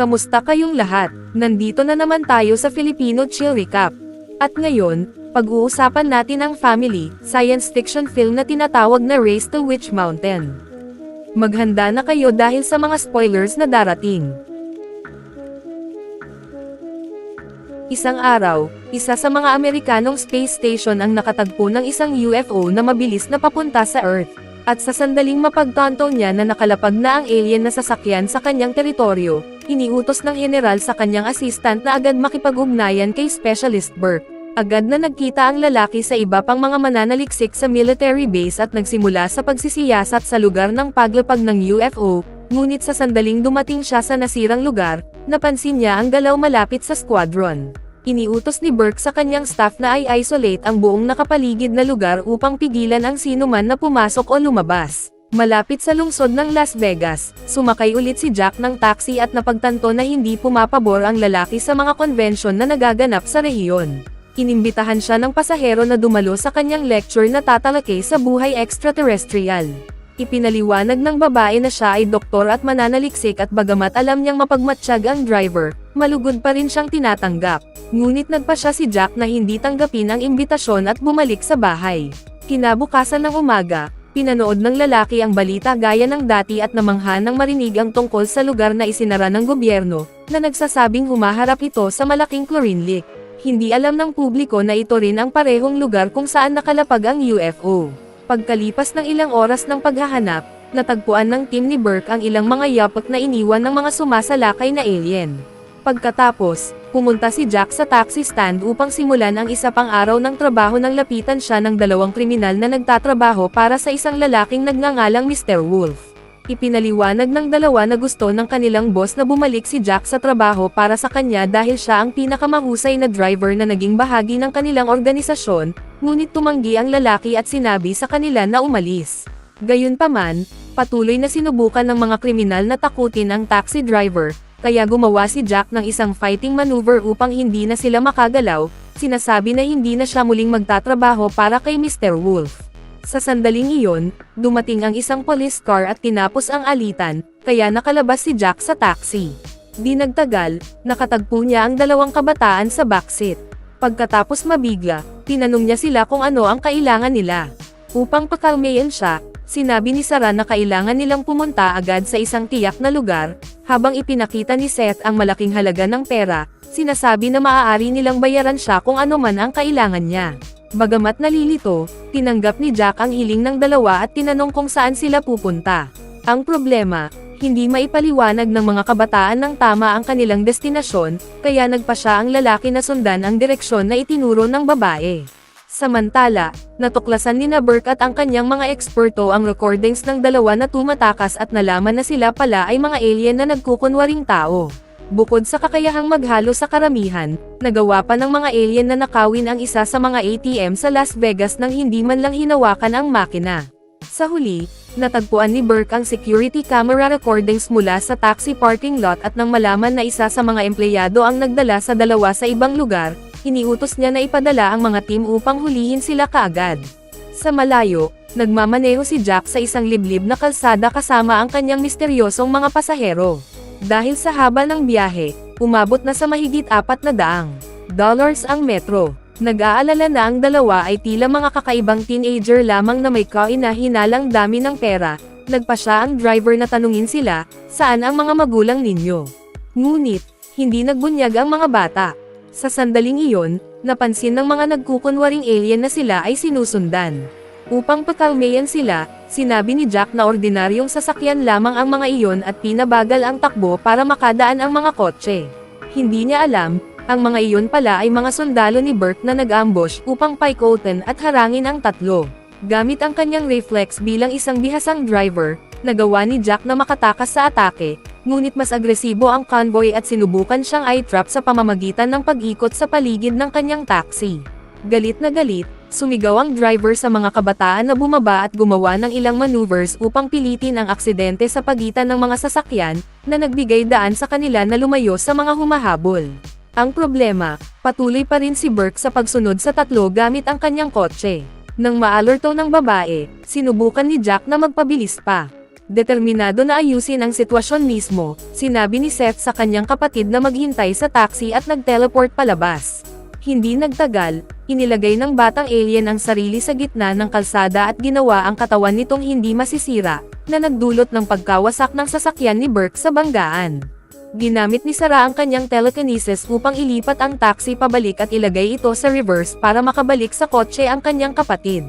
Kamusta kayong lahat? Nandito na naman tayo sa Filipino Chill Recap. At ngayon, pag-uusapan natin ang family, science fiction film na tinatawag na Race to Witch Mountain. Maghanda na kayo dahil sa mga spoilers na darating. Isang araw, isa sa mga Amerikanong space station ang nakatagpo ng isang UFO na mabilis na papunta sa Earth. At sa sandaling mapagtanto niya na nakalapag na ang alien na sasakyan sa kanyang teritoryo, iniutos ng general sa kanyang assistant na agad makipag-ugnayan kay Specialist Burke. Agad na nagkita ang lalaki sa iba pang mga mananaliksik sa military base at nagsimula sa pagsisiyasat sa lugar ng paglapag ng UFO, ngunit sa sandaling dumating siya sa nasirang lugar, napansin niya ang galaw malapit sa squadron. Iniutos ni Burke sa kanyang staff na i-isolate ang buong nakapaligid na lugar upang pigilan ang sinuman na pumasok o lumabas. Malapit sa lungsod ng Las Vegas, sumakay ulit si Jack ng taxi at napagtanto na hindi pumapabor ang lalaki sa mga convention na nagaganap sa rehiyon. Inimbitahan siya ng pasahero na dumalo sa kanyang lecture na tatalakay sa buhay extraterrestrial. Ipinaliwanag ng babae na siya ay doktor at mananaliksik at bagamat alam niyang mapagmatsyag ang driver, malugod pa rin siyang tinatanggap. Ngunit nagpasya si Jack na hindi tanggapin ang imbitasyon at bumalik sa bahay. Kinabukasan ng umaga, pinanood ng lalaki ang balita gaya ng dati at namangha nang marinig ang tungkol sa lugar na isinara ng gobyerno, na nagsasabing humaharap ito sa malaking chlorine leak. Hindi alam ng publiko na ito rin ang parehong lugar kung saan nakalapag ang UFO. Pagkalipas ng ilang oras ng paghahanap, natagpuan ng team ni Burke ang ilang mga yapak na iniwan ng mga sumasalakay na alien. Pagkatapos, pumunta si Jack sa taxi stand upang simulan ang isa pang araw ng trabaho nang lapitan siya ng dalawang kriminal na nagtatrabaho para sa isang lalaking nagngangalang Mr. Wolf. Ipinaliwanag ng dalawa na gusto ng kanilang boss na bumalik si Jack sa trabaho para sa kanya dahil siya ang pinakamahusay na driver na naging bahagi ng kanilang organisasyon, ngunit tumanggi ang lalaki at sinabi sa kanila na umalis. Gayunpaman, patuloy na sinubukan ng mga kriminal na takutin ang taxi driver, kaya gumawa si Jack ng isang fighting maneuver upang hindi na sila makagalaw, sinasabi na hindi na siya muling magtatrabaho para kay Mr. Wolf. Sa sandaling iyon, dumating ang isang police car at tinapos ang alitan, kaya nakalabas si Jack sa taxi. Di nagtagal, nakatagpo niya ang dalawang kabataan sa backseat. Pagkatapos mabigla, tinanong niya sila kung ano ang kailangan nila. Upang pakalmayan siya, sinabi ni Sarah na kailangan nilang pumunta agad sa isang tiyak na lugar, habang ipinakita ni Seth ang malaking halaga ng pera, sinasabi na maaari nilang bayaran siya kung ano man ang kailangan niya. Bagamat nalilito, tinanggap ni Jack ang hiling ng dalawa at tinanong kung saan sila pupunta. Ang problema, hindi maipaliwanag ng mga kabataan ng tama ang kanilang destinasyon, kaya nagpasya ang lalaki na sundan ang direksyon na itinuro ng babae. Samantala, natuklasan ni Burke at ang kanyang mga eksperto ang recordings ng dalawa na tumatakas at nalaman na sila pala ay mga alien na nagkukunwaring tao. Bukod sa kakayahang maghalo sa karamihan, nagawa pa ng mga alien na nakawin ang isa sa mga ATM sa Las Vegas nang hindi man lang hinawakan ang makina. Sa huli, natagpuan ni Burke ang security camera recordings mula sa taxi parking lot at nang malaman na isa sa mga empleyado ang nagdala sa dalawa sa ibang lugar, iniutos niya na ipadala ang mga team upang hulihin sila kaagad. Sa malayo, nagmamaneho si Jack sa isang liblib na kalsada kasama ang kanyang misteryosong mga pasahero. Dahil sa haba ng biyahe, umabot na sa mahigit $400 ang metro. Nag-aalala na ang dalawa ay tila mga kakaibang teenager lamang na may kaina-hinalang dami ng pera. Nagpasya ang driver na tanungin sila, saan ang mga magulang ninyo? Ngunit, hindi nagbunyag ang mga bata. Sa sandaling iyon, napansin ng mga nagkukunwaring alien na sila ay sinusundan. Upang pakalmayan sila, sinabi ni Jack na ordinaryong sasakyan lamang ang mga iyon at pinabagal ang takbo para makadaan ang mga kotse. Hindi niya alam, ang mga iyon pala ay mga sundalo ni Burke na nag-ambush upang paikutin at harangin ang tatlo. Gamit ang kanyang reflex bilang isang bihasang driver, nagawa ni Jack na makatakas sa atake, ngunit mas agresibo ang convoy at sinubukan siyang i-trap sa pamamagitan ng pag-ikot sa paligid ng kanyang taxi. Galit na galit, sumigaw ang driver sa mga kabataan na bumaba at gumawa ng ilang maneuvers upang pilitin ang aksidente sa pagitan ng mga sasakyan, na nagbigay daan sa kanila na lumayo sa mga humahabol. Ang problema, patuloy pa rin si Burke sa pagsunod sa tatlo gamit ang kanyang kotse. Nang maalerto ng babae, sinubukan ni Jack na magpabilis pa. Determinado na ayusin ang sitwasyon mismo, sinabi ni Seth sa kanyang kapatid na maghintay sa taxi at nag-teleport palabas. Hindi nagtagal, inilagay ng batang alien ang sarili sa gitna ng kalsada at ginawa ang katawan nitong hindi masisira, na nagdulot ng pagkawasak ng sasakyan ni Burke sa banggaan. Ginamit ni Sarah ang kanyang telekinesis upang ilipat ang taxi pabalik at ilagay ito sa reverse para makabalik sa kotse ang kanyang kapatid.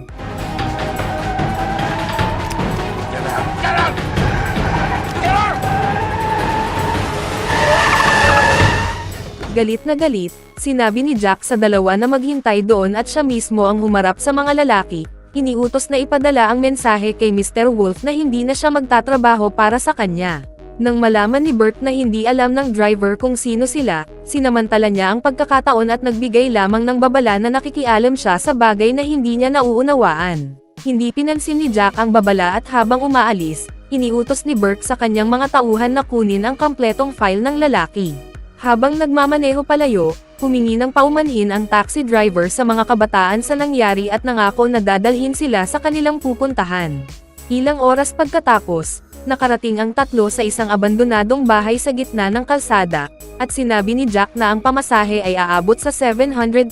Galit na galit, sinabi ni Jack sa dalawa na maghintay doon at siya mismo ang humarap sa mga lalaki. Iniutos na ipadala ang mensahe kay Mr. Wolf na hindi na siya magtatrabaho para sa kanya. Nang malaman ni Bert na hindi alam ng driver kung sino sila, sinamantala niya ang pagkakataon at nagbigay lamang ng babala na nakikialam siya sa bagay na hindi niya nauunawaan. Hindi pinansin ni Jack ang babala at habang umaalis, iniutos ni Bert sa kanyang mga tauhan na kunin ang kompletong file ng lalaki. Habang nagmamaneho palayo, humingi ng paumanhin ang taxi driver sa mga kabataan sa nangyari at nangako na dadalhin sila sa kanilang pupuntahan. Ilang oras pagkatapos, nakarating ang tatlo sa isang abandonadong bahay sa gitna ng kalsada, at sinabi ni Jack na ang pamasahe ay aabot sa $720,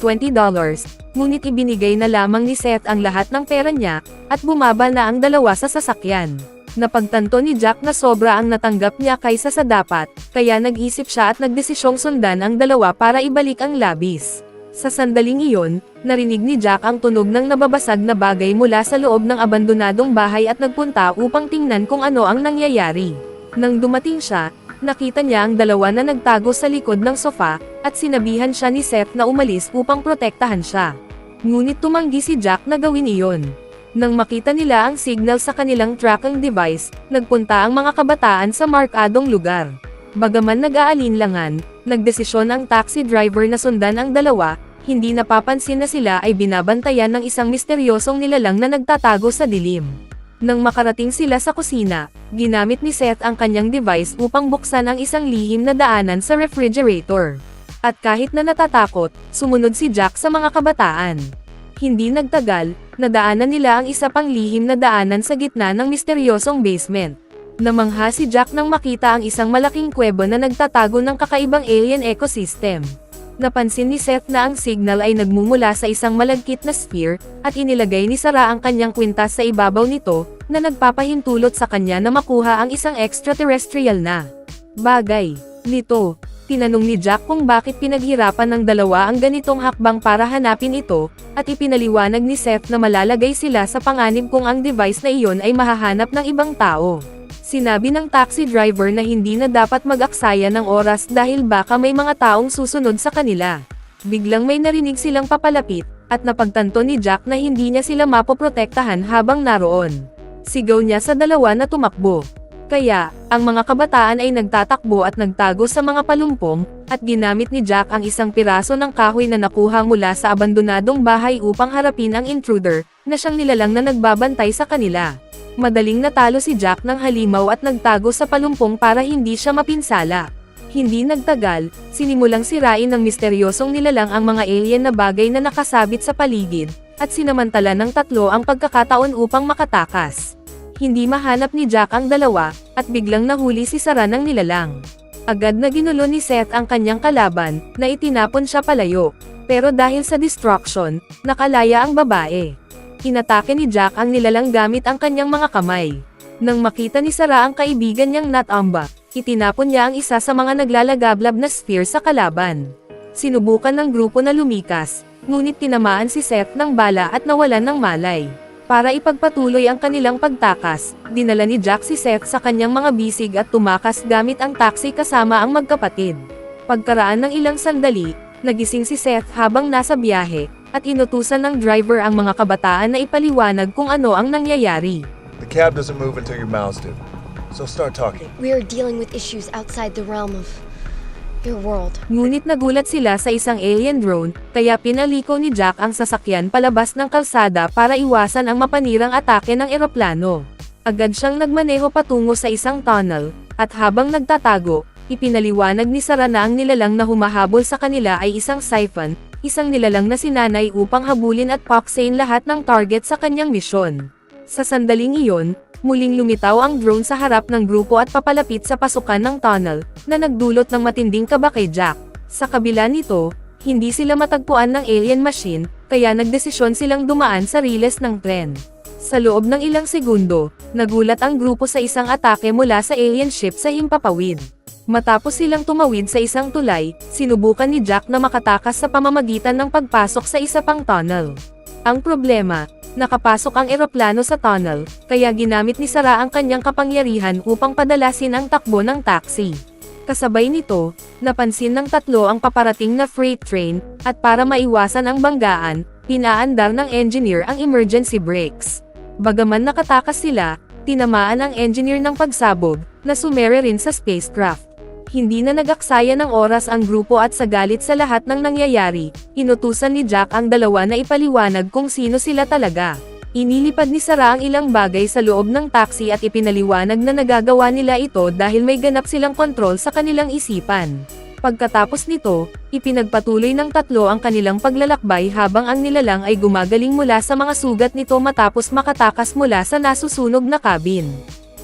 ngunit ibinigay na lamang ni Seth ang lahat ng pera niya, at bumaba na ang dalawa sa sasakyan. Napagtanto ni Jack na sobra ang natanggap niya kaysa sa dapat, kaya nag-isip siya at nagdesisyong sundan ang dalawa para ibalik ang labis. Sa sandaling iyon, narinig ni Jack ang tunog ng nababasag na bagay mula sa loob ng abandonadong bahay at nagpunta upang tingnan kung ano ang nangyayari. Nang dumating siya, nakita niya ang dalawa na nagtago sa likod ng sofa, at sinabihan siya ni Seth na umalis upang protektahan siya. Ngunit tumanggi si Jack na gawin iyon. Nang makita nila ang signal sa kanilang tracking device, nagpunta ang mga kabataan sa markadong lugar. Bagaman nag-aalinlangan, nagdesisyon ang taxi driver na sundan ang dalawa, hindi napapansin na sila ay binabantayan ng isang misteryosong nilalang na nagtatago sa dilim. Nang makarating sila sa kusina, ginamit ni Seth ang kanyang device upang buksan ang isang lihim na daanan sa refrigerator. At kahit na natatakot, sumunod si Jack sa mga kabataan. Hindi nagtagal, nadaanan nila ang isa pang lihim na daanan sa gitna ng misteryosong basement. Namangha si Jack nang makita ang isang malaking kuweba na nagtatago ng kakaibang alien ecosystem. Napansin ni Seth na ang signal ay nagmumula sa isang malagkit na sphere, at inilagay ni Sarah ang kanyang kwintas sa ibabaw nito, na nagpapahintulot sa kanya na makuha ang isang extraterrestrial na bagay. Nito, tinanong ni Jack kung bakit pinaghirapan ng dalawa ang ganitong hakbang para hanapin ito, at ipinaliwanag ni Seth na malalagay sila sa panganib kung ang device na iyon ay mahahanap ng ibang tao. Sinabi ng taxi driver na hindi na dapat mag-aksaya ng oras dahil baka may mga taong susunod sa kanila. Biglang may narinig silang papalapit, at napagtanto ni Jack na hindi niya sila mapoprotektahan habang naroon. Sigaw niya sa dalawa na tumakbo. Kaya, ang mga kabataan ay nagtatakbo at nagtago sa mga palumpong, at ginamit ni Jack ang isang piraso ng kahoy na nakuha mula sa abandonadong bahay upang harapin ang intruder, na siyang nilalang na nagbabantay sa kanila. Madaling natalo si Jack ng halimaw at nagtago sa palumpong para hindi siya mapinsala. Hindi nagtagal, sinimulang sirain ng misteryosong nilalang ang mga alien na bagay na nakasabit sa paligid, at sinamantala ng tatlo ang pagkakataon upang makatakas. Hindi mahanap ni Jack ang dalawa, at biglang nahuli si Sarah ng nilalang. Agad na ginulo ni Seth ang kanyang kalaban, na itinapon siya palayo. Pero dahil sa distraction, nakalaya ang babae. Inatake ni Jack ang nilalang gamit ang kanyang mga kamay. Nang makita ni Sarah ang kaibigan niyang Natamba, itinapon niya ang isa sa mga naglalagablab na sphere sa kalaban. Sinubukan ng grupo na lumikas, ngunit tinamaan si Seth ng bala at nawalan ng malay. Para ipagpatuloy ang kanilang pagtakas, dinala ni Jack si Seth sa kanyang mga bisig at tumakas gamit ang taxi kasama ang magkapatid. Pagkaraan ng ilang sandali, nagising si Seth habang nasa biyahe, at inutusan ng driver ang mga kabataan na ipaliwanag kung ano ang nangyayari. The cab doesn't move until your mouths do. So start talking. We are dealing with issues outside the realm of your world. Ngunit nagulat sila sa isang alien drone, kaya pinaliko ni Jack ang sasakyan palabas ng kalsada para iwasan ang mapanirang atake ng eroplano. Agad siyang nagmaneho patungo sa isang tunnel, at habang nagtatago, ipinaliwanag ni Sarah na ang nilalang na humahabol sa kanila ay isang siphon, isang nilalang na sinanay upang habulin at paksain lahat ng target sa kanyang misyon. Sa sandaling iyon, muling lumitaw ang drone sa harap ng grupo at papalapit sa pasukan ng tunnel, na nagdulot ng matinding kaba kay Jack. Sa kabila nito, hindi sila matagpuan ng alien machine, kaya nagdesisyon silang dumaan sa riles ng tren. Sa loob ng ilang segundo, nagulat ang grupo sa isang atake mula sa alien ship sa himpapawid. Matapos silang tumawid sa isang tulay, sinubukan ni Jack na makatakas sa pamamagitan ng pagpasok sa isa pang tunnel. Ang problema, nakapasok ang eroplano sa tunnel, kaya ginamit ni Sarah ang kanyang kapangyarihan upang padalasin ang takbo ng taxi. Kasabay nito, napansin ng tatlo ang paparating na freight train, at para maiwasan ang banggaan, pinaandar ng engineer ang emergency brakes. Bagaman nakatakas sila, tinamaan ang engineer ng pagsabog, na sumere rin sa spacecraft. Hindi na nag-aksaya ng oras ang grupo at sa galit sa lahat ng nangyayari, inutusan ni Jack ang dalawa na ipaliwanag kung sino sila talaga. Inilipad ni Sarah ang ilang bagay sa loob ng taxi at ipinaliwanag na nagagawa nila ito dahil may ganap silang kontrol sa kanilang isipan. Pagkatapos nito, ipinagpatuloy ng tatlo ang kanilang paglalakbay habang ang nilalang ay gumagaling mula sa mga sugat nito matapos makatakas mula sa nasusunog na cabin.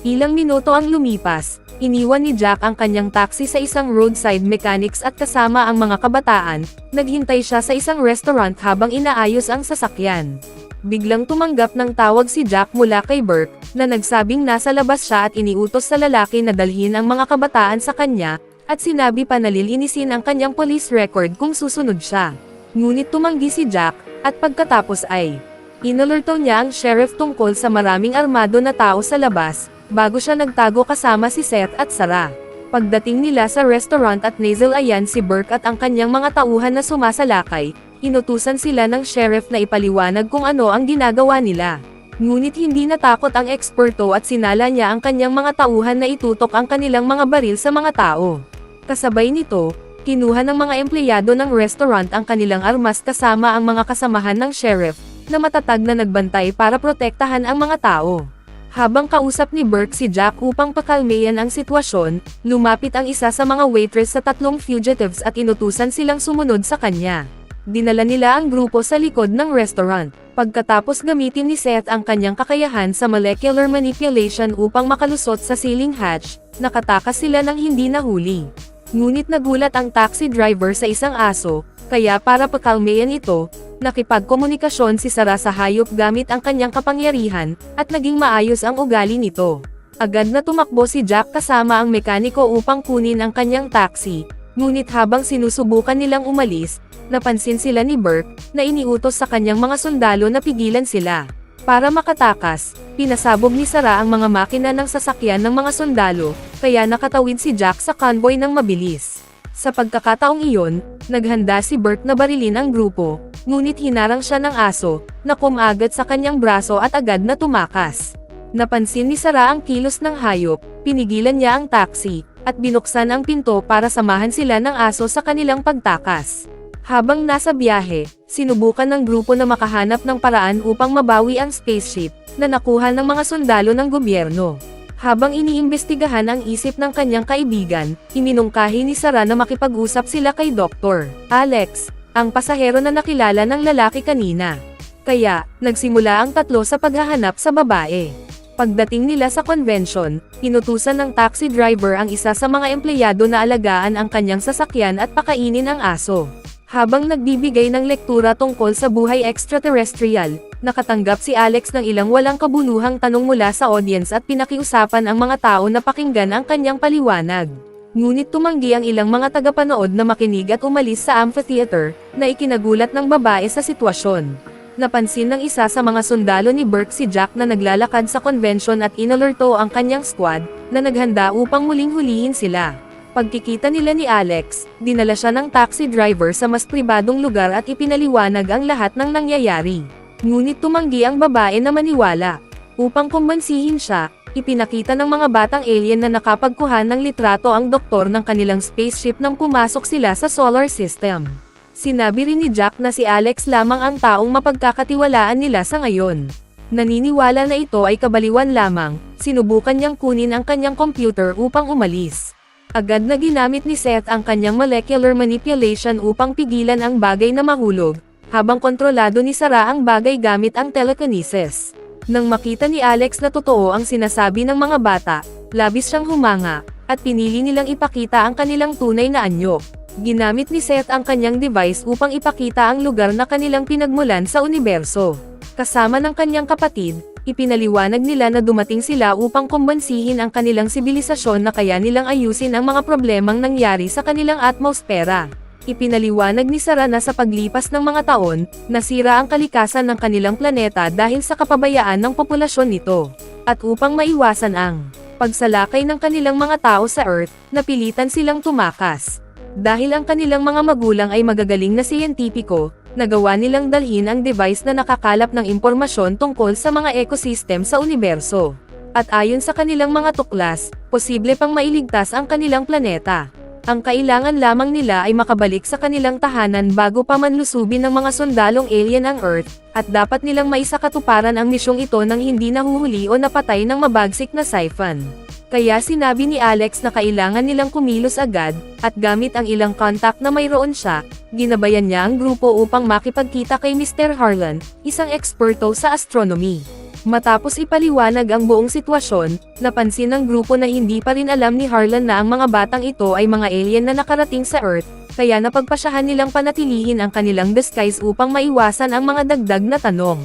Ilang minuto ang lumipas, iniwan ni Jack ang kanyang taxi sa isang roadside mechanics at kasama ang mga kabataan, naghintay siya sa isang restaurant habang inaayos ang sasakyan. Biglang tumanggap ng tawag si Jack mula kay Burke, na nagsabing nasa labas siya at iniutos sa lalaki na dalhin ang mga kabataan sa kanya, at sinabi pa na lilinisin ang kanyang police record kung susunod siya. Ngunit tumanggi si Jack, at pagkatapos ay inalerto niya ang sheriff tungkol sa maraming armado na tao sa labas, bago siya nagtago kasama si Seth at Sarah. Pagdating nila sa restaurant at nasalayan si Burke at ang kanyang mga tauhan na sumasalakay, inutusan sila ng sheriff na ipaliwanag kung ano ang ginagawa nila. Ngunit hindi natakot ang eksperto at sinala niya ang kanyang mga tauhan na itutok ang kanilang mga baril sa mga tao. Kasabay nito, kinuha ng mga empleyado ng restaurant ang kanilang armas kasama ang mga kasamahan ng sheriff, na matatag na nagbantay para protektahan ang mga tao. Habang kausap ni Burke si Jack upang pakalmayan ang sitwasyon, lumapit ang isa sa mga waitress sa tatlong fugitives at inutusan silang sumunod sa kanya. Dinala nila ang grupo sa likod ng restaurant. Pagkatapos gamitin ni Seth ang kanyang kakayahan sa molecular manipulation upang makalusot sa ceiling hatch, nakatakas sila ng hindi nahuli. Ngunit nagulat ang taxi driver sa isang aso, kaya para pakalmayan ito, nakipagkomunikasyon si Sarah sa hayop gamit ang kanyang kapangyarihan, at naging maayos ang ugali nito. Agad na tumakbo si Jack kasama ang mekaniko upang kunin ang kanyang taxi, ngunit habang sinusubukan nilang umalis, napansin sila ni Burke, na iniutos sa kanyang mga sundalo na pigilan sila. Para makatakas, pinasabog ni Sarah ang mga makina ng sasakyan ng mga sundalo, kaya nakatawid si Jack sa convoy ng mabilis. Sa pagkakataong iyon, naghanda si Burke na barilin ang grupo, ngunit hinarang siya ng aso, na kumagat sa kanyang braso at agad na tumakas. Napansin ni Sarah ang kilos ng hayop, pinigilan niya ang taxi, at binuksan ang pinto para samahan sila ng aso sa kanilang pagtakas. Habang nasa biyahe, sinubukan ng grupo na makahanap ng paraan upang mabawi ang spaceship, na nakuha ng mga sundalo ng gobyerno. Habang iniimbestigahan ang isip ng kanyang kaibigan, iminungkahi ni Sarah na makipag-usap sila kay Dr. Alex, ang pasahero na nakilala ng lalaki kanina. Kaya, nagsimula ang tatlo sa paghahanap sa babae. Pagdating nila sa convention, inutusan ng taxi driver ang isa sa mga empleyado na alagaan ang kanyang sasakyan at pakainin ang aso. Habang nagbibigay ng lektura tungkol sa buhay extraterrestrial, nakatanggap si Alex ng ilang walang kabuluhang tanong mula sa audience at pinakiusapan ang mga tao na pakinggan ang kanyang paliwanag. Ngunit tumanggi ang ilang mga tagapanood na makinig at umalis sa amphitheater, na ikinagulat ng babae sa sitwasyon. Napansin ng isa sa mga sundalo ni Burke si Jack na naglalakad sa convention at inalerto ang kanyang squad, na naghanda upang muling hulihin sila. Pagkikita nila ni Alex, dinala siya ng taxi driver sa mas pribadong lugar at ipinaliwanag ang lahat ng nangyayari. Ngunit tumanggi ang babae na maniwala. Upang kumbansihin siya, ipinakita ng mga batang alien na nakapagkuha ng litrato ang doktor ng kanilang spaceship nang pumasok sila sa solar system. Sinabi rin ni Jack na si Alex lamang ang taong mapagkakatiwalaan nila sa ngayon. Naniniwala na ito ay kabaliwan lamang, sinubukan niyang kunin ang kanyang computer upang umalis. Agad na ginamit ni Seth ang kanyang molecular manipulation upang pigilan ang bagay na mahulog, habang kontrolado ni Sarah ang bagay gamit ang telekinesis. Nang makita ni Alex na totoo ang sinasabi ng mga bata, labis siyang humanga, at pinili nilang ipakita ang kanilang tunay na anyo. Ginamit ni Seth ang kanyang device upang ipakita ang lugar na kanilang pinagmulan sa universo. Kasama ng kanyang kapatid, ipinaliwanag nila na dumating sila upang kumbansihin ang kanilang sibilisasyon na kaya nilang ayusin ang mga problemang nangyari sa kanilang atmosfera. Ipinaliwanag ni Sarah na sa paglipas ng mga taon, nasira ang kalikasan ng kanilang planeta dahil sa kapabayaan ng populasyon nito. At upang maiwasan ang pagsalakay ng kanilang mga tao sa Earth, napilitan silang tumakas. Dahil ang kanilang mga magulang ay magagaling na siyentipiko, nagawa nilang dalhin ang device na nakakalap ng impormasyon tungkol sa mga ecosystem sa universo. At ayon sa kanilang mga tuklas, posible pang mailigtas ang kanilang planeta. Ang kailangan lamang nila ay makabalik sa kanilang tahanan bago pa manlusubin ng mga sundalong alien ang Earth, at dapat nilang maisakatuparan ang misyong ito nang hindi nahuhuli o napatay ng mabagsik na siphon. Kaya sinabi ni Alex na kailangan nilang kumilos agad, at gamit ang ilang contact na mayroon siya, ginabayan niya ang grupo upang makipagkita kay Mr. Harlan, isang eksperto sa astronomy. Matapos ipaliwanag ang buong sitwasyon, napansin ng grupo na hindi pa rin alam ni Harlan na ang mga batang ito ay mga alien na nakarating sa Earth, kaya napagpasyahan nilang panatilihin ang kanilang disguise upang maiwasan ang mga dagdag na tanong.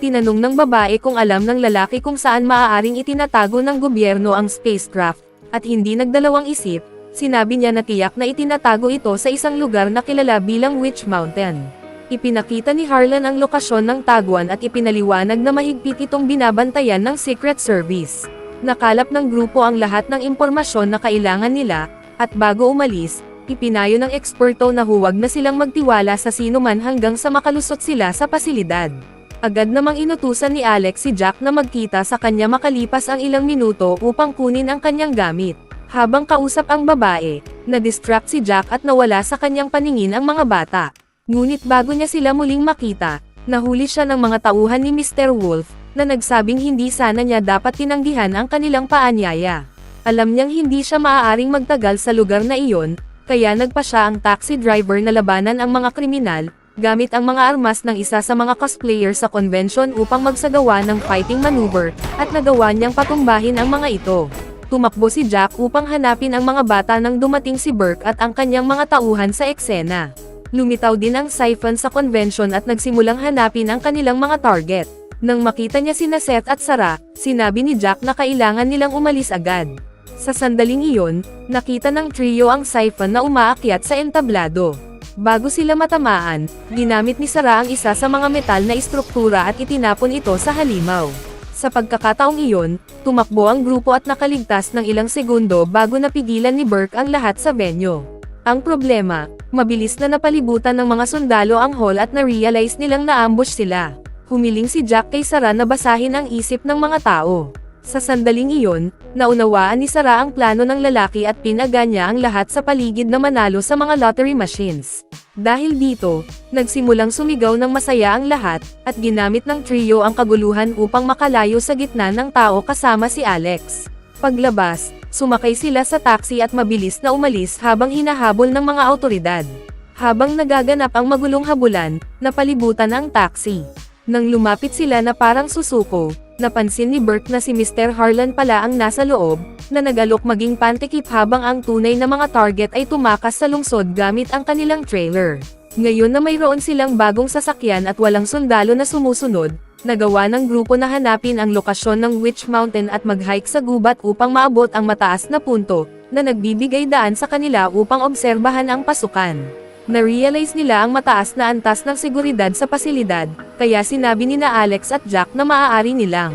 Tinanong ng babae kung alam ng lalaki kung saan maaaring itinatago ng gobyerno ang spacecraft, at hindi nagdalawang isip, sinabi niya na tiyak na itinatago ito sa isang lugar na kilala bilang Witch Mountain. Ipinakita ni Harlan ang lokasyon ng taguan at ipinaliwanag na mahigpit itong binabantayan ng Secret Service. Nakalap ng grupo ang lahat ng impormasyon na kailangan nila, at bago umalis, ipinayo ng eksperto na huwag na silang magtiwala sa sino man hanggang sa makalusot sila sa pasilidad. Agad namang inutusan ni Alex si Jack na magkita sa kanya makalipas ang ilang minuto upang kunin ang kanyang gamit. Habang kausap ang babae, na-distract si Jack at nawala sa kanyang paningin ang mga bata. Ngunit bago niya sila muling makita, nahuli siya ng mga tauhan ni Mr. Wolf, na nagsabing hindi sana niya dapat tinanggihan ang kanilang paanyaya. Alam niyang hindi siya maaaring magtagal sa lugar na iyon, kaya nagpa siya ang taxi driver na labanan ang mga kriminal, gamit ang mga armas ng isa sa mga cosplayer sa convention upang magsagawa ng fighting maneuver, at nagawa niyang patumbahin ang mga ito. Tumakbo si Jack upang hanapin ang mga bata nang dumating si Burke at ang kanyang mga tauhan sa eksena. Lumitaw din ang siphon sa convention at nagsimulang hanapin ang kanilang mga target. Nang makita niya sina Seth at Sarah, sinabi ni Jack na kailangan nilang umalis agad. Sa sandaling iyon, nakita ng trio ang siphon na umaakyat sa entablado. Bago sila matamaan, ginamit ni Sarah ang isa sa mga metal na istruktura at itinapon ito sa halimaw. Sa pagkakataong iyon, tumakbo ang grupo at nakaligtas ng ilang segundo bago napigilan ni Burke ang lahat sa venue. Ang problema, mabilis na napalibutan ng mga sundalo ang hall at na-realize nilang na-ambush sila. Humiling si Jack kay Sarah na basahin ang isip ng mga tao. Sa sandaling iyon, naunawaan ni Sarah ang plano ng lalaki at pinaga niya ang lahat sa paligid na manalo sa mga lottery machines. Dahil dito, nagsimulang sumigaw ng masaya ang lahat, at ginamit ng trio ang kaguluhan upang makalayo sa gitna ng tao kasama si Alex. Paglabas, sumakay sila sa taxi at mabilis na umalis habang hinahabol ng mga awtoridad. Habang nagaganap ang magulong habulan, napalibutan ang taxi. Nang lumapit sila na parang susuko, napansin ni Burke na si Mr. Harlan pala ang nasa loob, na nag-alok maging pantikip habang ang tunay na mga target ay tumakas sa lungsod gamit ang kanilang trailer. Ngayon na mayroon silang bagong sasakyan at walang sundalo na sumusunod, nagawa ng grupo na hanapin ang lokasyon ng Witch Mountain at mag-hike sa gubat upang maabot ang mataas na punto, na nagbibigay daan sa kanila upang obserbahan ang pasukan. Na-realize nila ang mataas na antas ng seguridad sa pasilidad, kaya sinabi ni na Alex at Jack na maaari nilang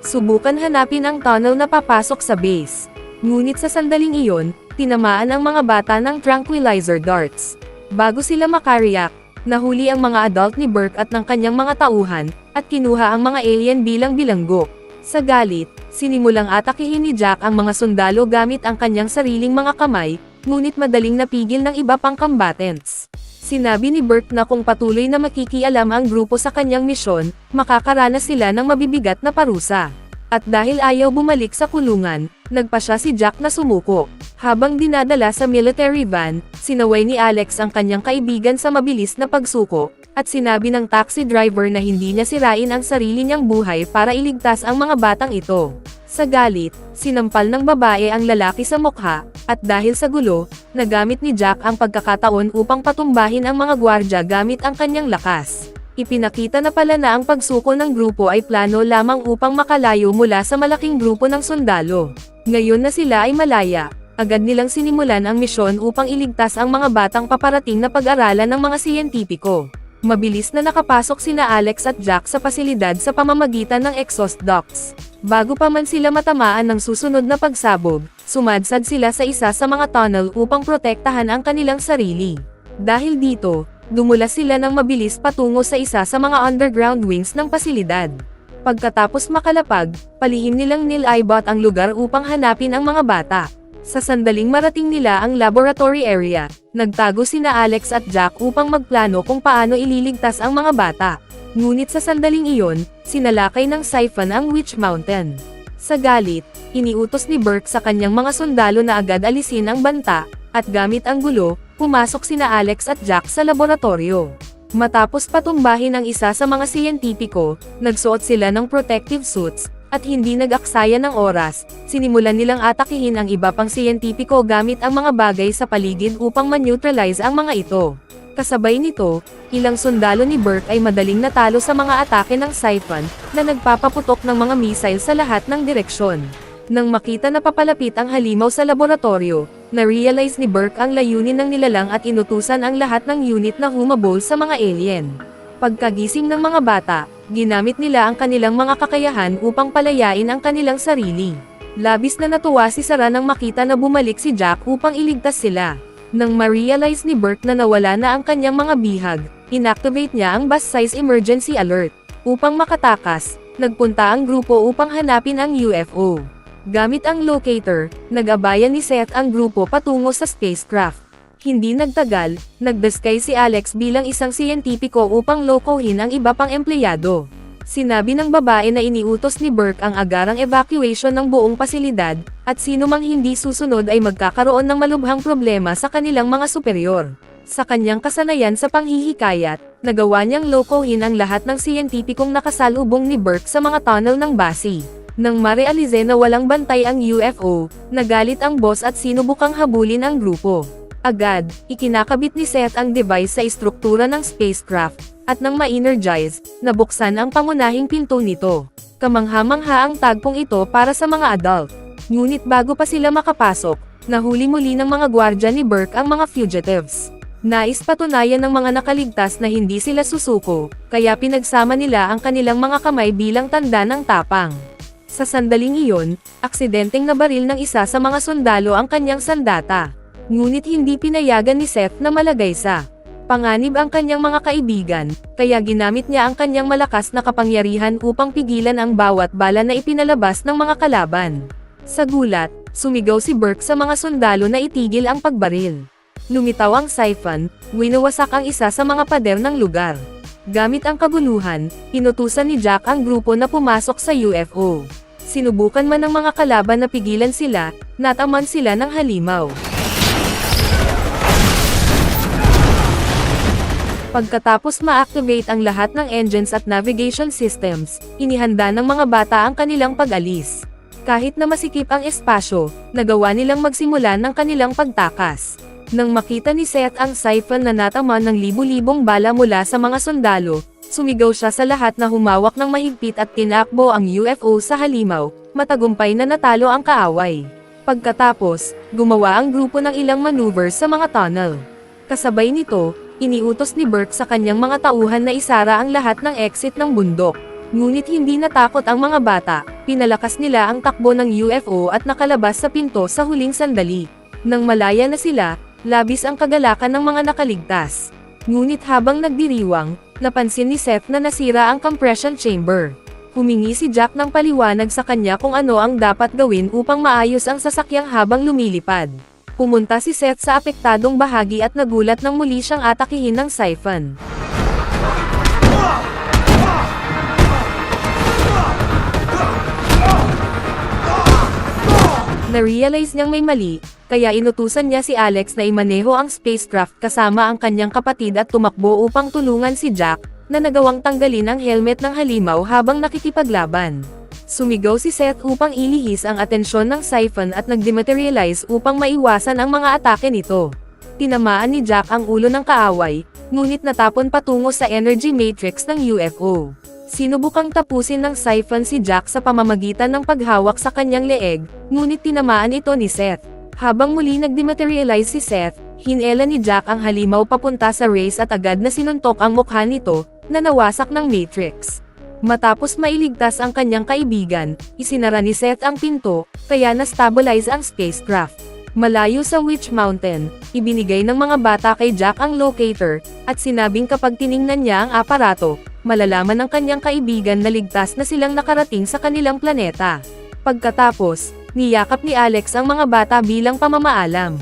subukan hanapin ang tunnel na papasok sa base. Ngunit sa sandaling iyon, tinamaan ang mga bata ng tranquilizer darts. Bago sila makariyak, nahuli ang mga adult ni Burke at ng kanyang mga tauhan, at kinuha ang mga alien bilang bilanggo. Sa galit, sinimulang atakihin ni Jack ang mga sundalo gamit ang kanyang sariling mga kamay, ngunit madaling napigil ng iba pang combatants. Sinabi ni Burke na kung patuloy na makikialam ang grupo sa kanyang misyon, makakaranas sila ng mabibigat na parusa. At dahil ayaw bumalik sa kulungan, nagpasya si Jack na sumuko. Habang dinadala sa military van, sinaway ni Alex ang kanyang kaibigan sa mabilis na pagsuko, at sinabi ng taxi driver na hindi niya sirain ang sarili niyang buhay para iligtas ang mga batang ito. Sa galit, sinampal ng babae ang lalaki sa mukha, at dahil sa gulo, nagamit ni Jack ang pagkakataon upang patumbahin ang mga gwardya gamit ang kanyang lakas. Ipinakita na pala na ang pagsuko ng grupo ay plano lamang upang makalayo mula sa malaking grupo ng sundalo. Ngayon na sila ay malaya, agad nilang sinimulan ang misyon upang iligtas ang mga batang paparating na pag-aralan ng mga siyentipiko. Mabilis na nakapasok sina Alex at Jack sa pasilidad sa pamamagitan ng exhaust ducts. Bago pa man sila matamaan ng susunod na pagsabog, sumadsad sila sa isa sa mga tunnel upang protektahan ang kanilang sarili. Dahil dito, dumulas sila ng mabilis patungo sa isa sa mga underground wings ng pasilidad. Pagkatapos makalapag, palihim nilang nilibot ang lugar upang hanapin ang mga bata. Sa sandaling marating nila ang laboratory area, nagtago sina Alex at Jack upang magplano kung paano ililigtas ang mga bata. Ngunit sa sandaling iyon, sinalakay ng Siphon ang Witch Mountain. Sa galit, iniutos ni Burke sa kanyang mga sundalo na agad alisin ang banta, at gamit ang gulo, pumasok sina Alex at Jack sa laboratorio. Matapos patumbahin ang isa sa mga siyentipiko, nagsuot sila ng protective suits, at hindi nag-aksaya ng oras, sinimulan nilang atakihin ang iba pang siyentipiko gamit ang mga bagay sa paligid upang ma-neutralize ang mga ito. Kasabay nito, ilang sundalo ni Burke ay madaling natalo sa mga atake ng Siphon, na nagpapaputok ng mga missile sa lahat ng direksyon. Nang makita na papalapit ang halimaw sa laboratorio, na-realize ni Burke ang layunin ng nilalang at inutusan ang lahat ng unit na humabol sa mga alien. Pagkagising ng mga bata, ginamit nila ang kanilang mga kakayahan upang palayain ang kanilang sarili. Labis na natuwa si Sarah nang makita na bumalik si Jack upang iligtas sila. Nang ma-realize ni Burke na nawala na ang kanyang mga bihag, inactivate niya ang bus-size emergency alert. Upang makatakas, nagpunta ang grupo upang hanapin ang UFO. Gamit ang locator, nag-abayan ni Seth ang grupo patungo sa spacecraft. Hindi nagtagal, nagdaskay si Alex bilang isang siyentipiko upang lokohin ang iba pang empleyado. Sinabi ng babae na iniutos ni Burke ang agarang evacuation ng buong pasilidad, at sino mang hindi susunod ay magkakaroon ng malubhang problema sa kanilang mga superior. Sa kanyang kasanayan sa panghihikayat, nagawa niyang lokohin ang lahat ng siyentipikong nakasalubong ni Burke sa mga tunnel ng base. Nang marealize na walang bantay ang UFO, nagalit ang boss at sinubukang habulin ang grupo. Agad, ikinakabit ni Seth ang device sa istruktura ng spacecraft, at nang ma-energize, nabuksan ang pangunahing pinto nito. Kamangha-mangha ang tagpong ito para sa mga adult. Ngunit bago pa sila makapasok, nahuli muli ng mga gwardya ni Burke ang mga fugitives. Nais patunayan ng mga nakaligtas na hindi sila susuko, kaya pinagsama nila ang kanilang mga kamay bilang tanda ng tapang. Sa sandaling iyon, aksidenteng nabaril ng isa sa mga sundalo ang kanyang sandata. Ngunit hindi pinayagan ni Seth na malagay sa panganib ang kanyang mga kaibigan, kaya ginamit niya ang kanyang malakas na kapangyarihan upang pigilan ang bawat bala na ipinalabas ng mga kalaban. Sa gulat, sumigaw si Burke sa mga sundalo na itigil ang pagbaril. Lumitaw ang Siphon, winawasak ang isa sa mga pader ng lugar. Gamit ang kaguluhan, inutusan ni Jack ang grupo na pumasok sa UFO. Sinubukan man ng mga kalaban na pigilan sila, nataman sila ng halimaw. Pagkatapos ma-activate ang lahat ng engines at navigation systems, inihanda ng mga bata ang kanilang pag-alis. Kahit na masikip ang espasyo, nagawa nilang magsimula ng kanilang pagtakas. Nang makita ni Seth ang Siphon na nataman ng libu-libong bala mula sa mga sundalo, sumigaw siya sa lahat na humawak ng mahigpit at tinakbo ang UFO sa halimaw, matagumpay na natalo ang kaaway. Pagkatapos, gumawa ang grupo ng ilang maneuvers sa mga tunnel. Kasabay nito, iniutos ni Burke sa kanyang mga tauhan na isara ang lahat ng exit ng bundok. Ngunit hindi natakot ang mga bata, pinalakas nila ang takbo ng UFO at nakalabas sa pinto sa huling sandali. Nang malaya na sila, labis ang kagalakan ng mga nakaligtas. Ngunit habang nagdiriwang, napansin ni Seth na nasira ang compression chamber. Humingi si Jack ng paliwanag sa kanya kung ano ang dapat gawin upang maayos ang sasakyang habang lumilipad. Pumunta si Seth sa apektadong bahagi at nagulat nang muli siyang atakihin ng Siphon. Na-realize niyang may mali, kaya inutusan niya si Alex na imaneho ang spacecraft kasama ang kanyang kapatid at tumakbo upang tulungan si Jack, na nagawang tanggalin ang helmet ng halimaw habang nakikipaglaban. Sumigaw si Seth upang ilihis ang atensyon ng Siphon at nag-dematerialize upang maiwasan ang mga atake nito. Tinamaan ni Jack ang ulo ng kaaway, ngunit natapon patungo sa energy matrix ng UFO. Sinubukang tapusin ng Siphon si Jack sa pamamagitan ng paghawak sa kanyang leeg, ngunit tinamaan ito ni Seth. Habang muli nag-dematerialize si Seth, hinela ni Jack ang halimaw papunta sa Reyes at agad na sinuntok ang mukha nito, na nawasak ng matrix. Matapos mailigtas ang kanyang kaibigan, isinara ni Seth ang pinto, kaya na-stabilize ang spacecraft. Malayo sa Witch Mountain, ibinigay ng mga bata kay Jack ang locator, at sinabing kapag tiningnan niya ang aparato, malalaman ng kanyang kaibigan na ligtas na silang nakarating sa kanilang planeta. Pagkatapos, niyakap ni Alex ang mga bata bilang pamamaalam.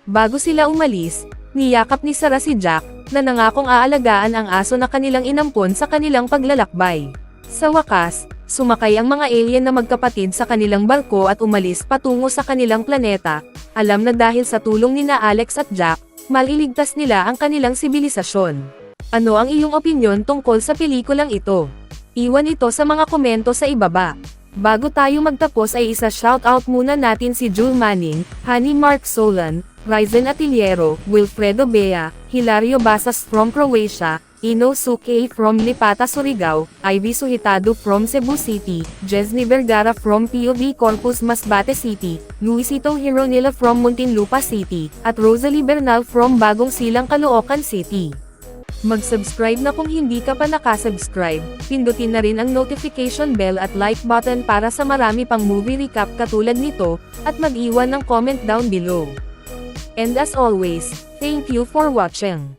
Bago sila umalis, niyakap ni Sarah si Jack, na nangakong aalagaan ang aso na kanilang inampon sa kanilang paglalakbay. Sa wakas, sumakay ang mga alien na magkapatid sa kanilang barko at umalis patungo sa kanilang planeta, alam na dahil sa tulong nina Alex at Jack, maliligtas nila ang kanilang sibilisasyon. Ano ang iyong opinyon tungkol sa pelikulang ito? Iwan ito sa mga komento sa ibaba. Bago tayo magtapos ay isa-shoutout muna natin si Jule Manning, Hani Mark Solan, Ryzen Atiliero, Wilfredo Bea, Hilario Basas from Croatia, Ino Suke from Lipata Surigao, Ivy Suhitado from Cebu City, Jesny Vergara from POV Corpus Masbate City, Luisito Hironila from Muntinlupa City, at Rosalie Bernal from Bagong Silang Caloocan City. Mag-subscribe na kung hindi ka pa nakasubscribe, pindutin na rin ang notification bell at like button para sa marami pang movie recap katulad nito, at mag-iwan ng comment down below. And as always, thank you for watching.